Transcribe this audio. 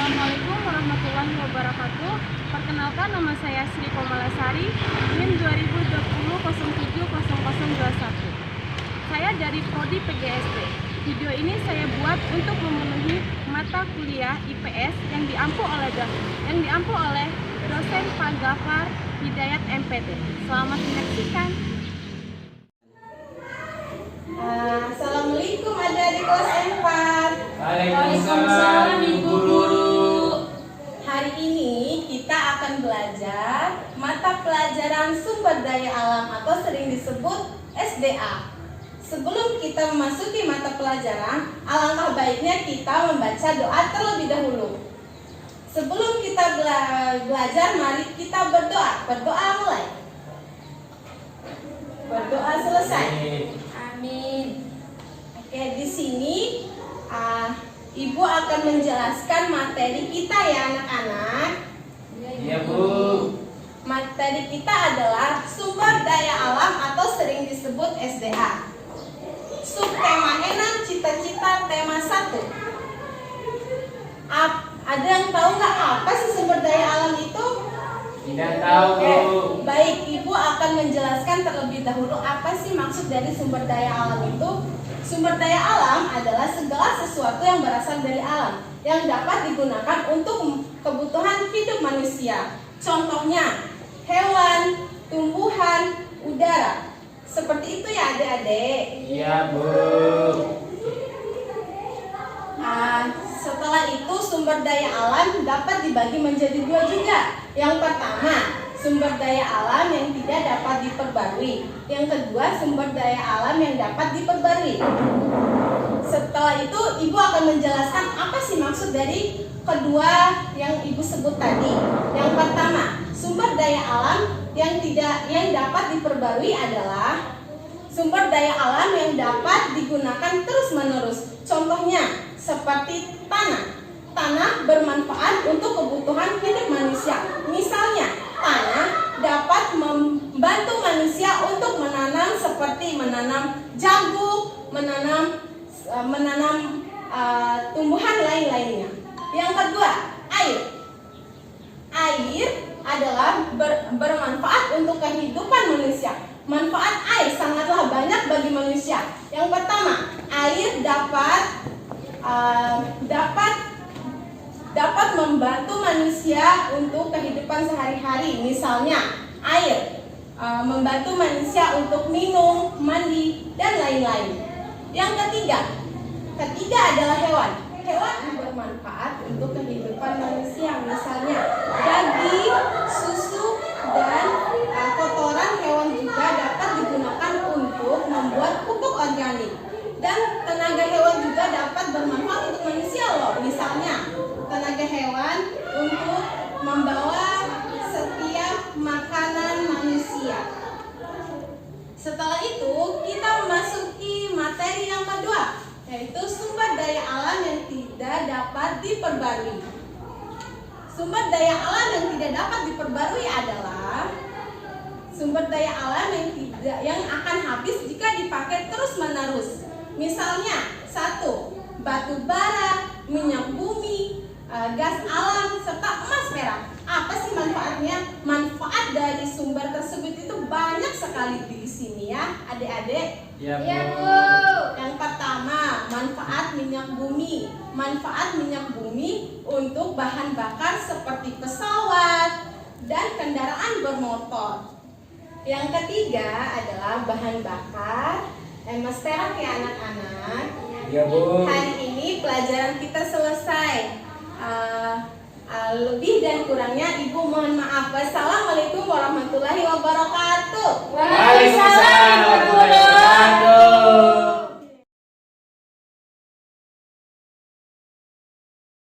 Assalamualaikum warahmatullahi wabarakatuh. Perkenalkan, nama saya Sri Komalasari, NIM 2020070021. Saya dari Prodi PGSD. Video ini saya buat untuk memenuhi mata kuliah IPS yang diampu oleh dosen Pak Gafar Hidayat MPT. Selamat menyaksikan. Assalamualaikum adik-adik kelas 4. Waalaikumsalam Ibu Guru. Hari ini kita akan belajar mata pelajaran sumber daya alam atau sering disebut SDA. Sebelum kita memasuki mata pelajaran, alangkah baiknya kita membaca doa terlebih dahulu. Sebelum kita belajar, mari kita berdoa. Berdoa mulai. Berdoa selesai. Amin. Oke, di sini Ibu akan menjelaskan materi kita ya anak-anak. Iya Bu. Materi kita adalah sumber daya alam atau sering disebut SDA. Subtema 6, cita-cita tema 1. Ada yang tahu nggak apa sih sumber daya alam itu? Tidak tahu Bu. Oke, baik, Ibu akan menjelaskan terlebih dahulu apa sih maksud dari sumber daya alam itu. Sumber daya alam adalah segala sesuatu yang berasal dari alam yang dapat digunakan untuk kebutuhan hidup manusia. Contohnya hewan, tumbuhan, udara. Seperti itu ya adik-adik. Iya Bu. Setelah itu sumber daya alam dapat dibagi menjadi dua juga. Yang pertama, sumber daya alam yang tidak dapat diperbarui. Yang kedua, sumber daya alam yang dapat diperbarui. Setelah itu, Ibu akan menjelaskan apa sih maksud dari kedua yang Ibu sebut tadi. Yang pertama, sumber daya alam yang dapat diperbarui adalah sumber daya alam yang dapat digunakan terus-menerus. Contohnya seperti tanah. Tanah bermanfaat untuk kebutuhan hidup manusia. Misalnya, tanah dapat membantu manusia untuk menanam seperti menanam jagung, menanam tumbuhan lain-lainnya. Yang kedua, air. Air adalah bermanfaat untuk kehidupan manusia. Manfaat air sangatlah banyak bagi manusia. Yang pertama, air dapat membantu manusia untuk kehidupan sehari-hari. Misalnya, air membantu manusia untuk minum, mandi, dan lain-lain. Yang ketiga adalah hewan. Hewan bermanfaat untuk kehidupan manusia. Misalnya, daging, susu, dan kotoran hewan juga dapat digunakan untuk membuat pupuk organik. Dan tenaga hewan juga dapat bermanfaat untuk manusia loh. Misalnya, tenaga hewan untuk membawa setiap makanan manusia. Setelah itu, kita memasuki materi yang kedua, yaitu sumber daya alam yang tidak dapat diperbarui. Sumber daya alam yang tidak dapat diperbarui adalah sumber daya alam yang akan habis jika dipakai terus-menerus. Misalnya, 1. Batu bara, minyak bumi, gas alam, serta emas perak. Apa sih manfaatnya? Manfaat dari sumber tersebut itu banyak sekali di sini ya, adik-adik. Iya Bu. Yang pertama, manfaat minyak bumi. Manfaat minyak bumi untuk bahan bakar seperti pesawat dan kendaraan bermotor. Yang ketiga adalah bahan bakar emas perak ya anak-anak. Iya Bu. Hari ini pelajaran kita selesai. Lebih dan kurangnya Ibu mohon maaf. Wassalamualaikum warahmatullahi wabarakatuh.